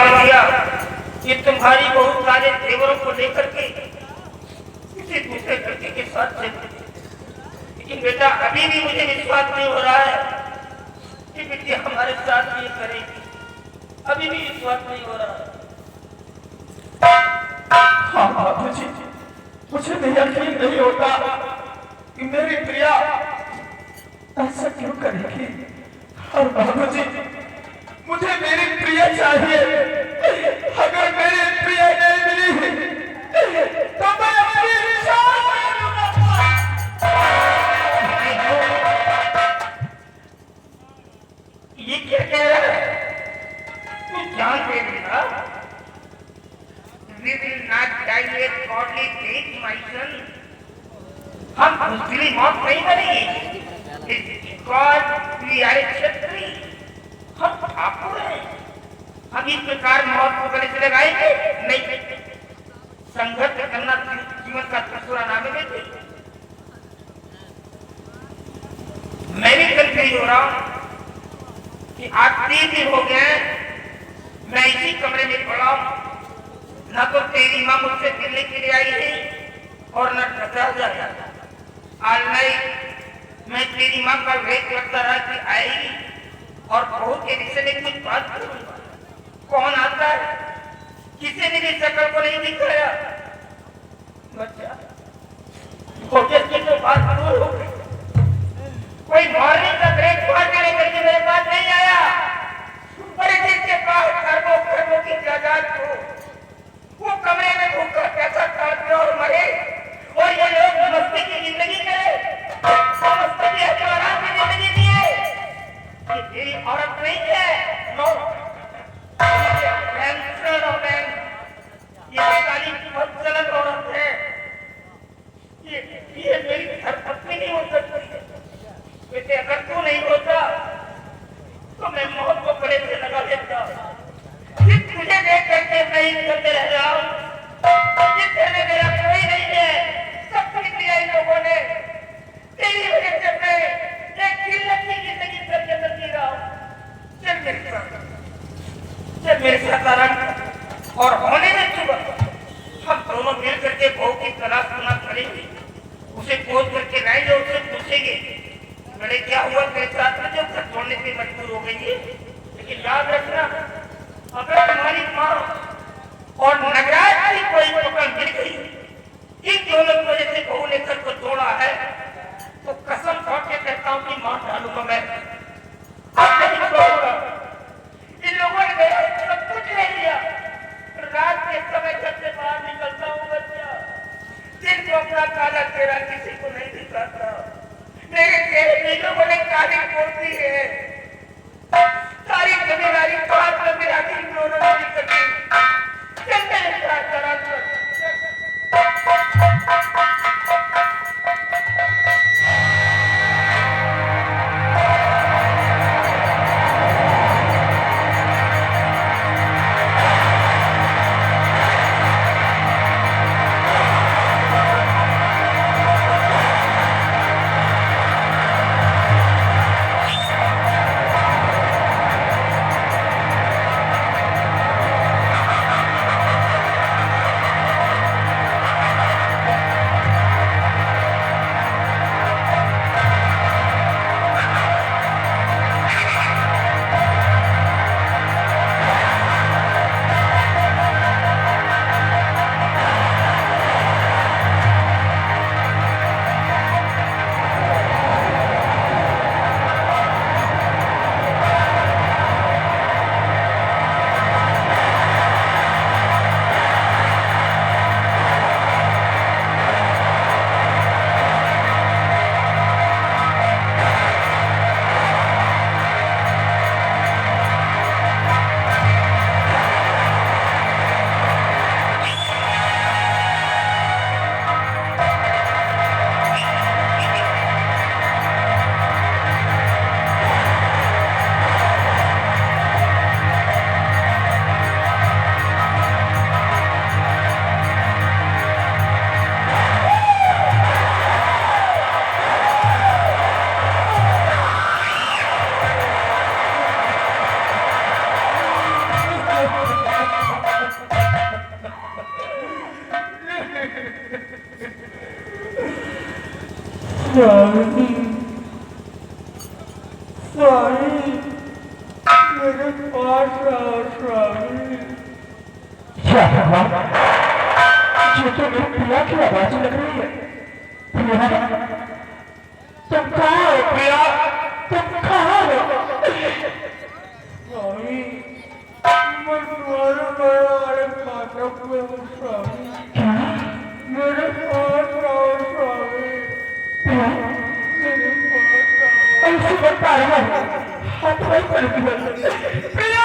दिया कि तुम्हारी बहुत सारे जेवरों को लेकर के किसी दूसरे लड़के के साथ चली, लेकिन बेटा अभी भी मुझे विश्वास नहीं हो रहा है कि बिटिया हमारे साथ ये करेगी। अभी भी विश्वास नहीं हो रहा है। हाँ बाबूजी, मुझे भी यकीन नहीं होता कि मेरी प्रिया ऐसा क्यों करेगी। और बाबूजी, मुझे मेरी प्रिया चाहिए। अगर मेरी प्रिया नहीं मिली तो मैं अपनी जान दे दूंगा। ये क्या कह रहा है? तू जान दे देगा? We will not die a godly death, my son. हम बुझली मौत नहीं मरेंगे। God, we are a क्षत्रिय। हम ठाकुर हैं। हम इस प्रकार मौत को गले से लगाएंगे नहीं। संघर्ष करना जीवन का दूसरा नाम है। मैं भी कन्फ्यूज हो रहा हूं कि आज 3 दिन हो गए मैं इसी कमरे में पड़ा हूं। ना तो तेरी माँ मुझसे मिलने के लिए आई है और न टकरा जाता। आज मैं तेरी माँ का वेट करता रहा कि आएगी और बहू के विषय में कुछ बात करूंगा। कौन आता है? किसी ने भी शक्ल को नहीं दिखाया। बच्चा भोजन की तो बात दूर हो गई। कोई मॉर्निंग का ब्रेकफास्ट लेकर के मेरे पास नहीं आया। बड़े दिन के बाद खरबों की जायदाद को वो कमरे में भूखा कैसा काटने और मरे, और ये लोग मस्ती की जिंदगी करे, मस्ती की आराम की जिंदगी दिए। ये तेरी औरत नहीं है। नो, ये काली बदचलन औरत है। ये मेरी धर्मपत्नी नहीं हो सकती। बेटे अगर तू नहीं होता तो मैं मौत को गले से लगा देता। तुझे देख करके मैं इन करते रह रहा हूँ। जिससे में मेरा कोई नहीं है। सब कुछ दिया इन लोगों ने। तेरी वजह से मैं एक किल्लत की जिंदगी करके अंदर जी रहा हूँ। चल मेरे साथ आराम और होने में सुबह हम दोनों मिल करके बहू की तलाश सुना करेंगे। उसे खोज करके लाएंगे, उससे पूछेंगे बड़े क्या हुआ तेरे साथ में जब घर छोड़ने पे मजबूर हो गई है। लेकिन याद रखना, अगर तुम्हारी माँ और नगराज की कोई पकड़ मिल गई, इन दोनों की वजह से बहू ने घर को तोड़ा है, तो कसम खा के कहता हूँ कि मार डालूंगा मैं। नहीं छोड़ूंगा। इन लोगों ने मेरा सब कुछ ले लिया। रात के समय घर से बाहर निकलता हूँ बच्चा, दिन को अपना काला चेहरा किसी को नहीं दिखाता। मेरे चेहरे में लोगों ने काली पोती है। सारी जिम्मेदारी बात स्वामी स्वामी मेरे पास आओ स्वामी। क्या हुआ? ये तो मेरे प्रिया की आवाज लग रही है। प्रिया तुम कहाँ हो? प्रिया तुम कहाँ हो? स्वामी मैं तुम्हारे बड़े वाले फाटक में हूँ स्वामी। क्या? मेरे पास आओ स्वामी। मेरे पास आओ। ऐसे बता रहा हूँ हाथ में पड़ गया। प्रिया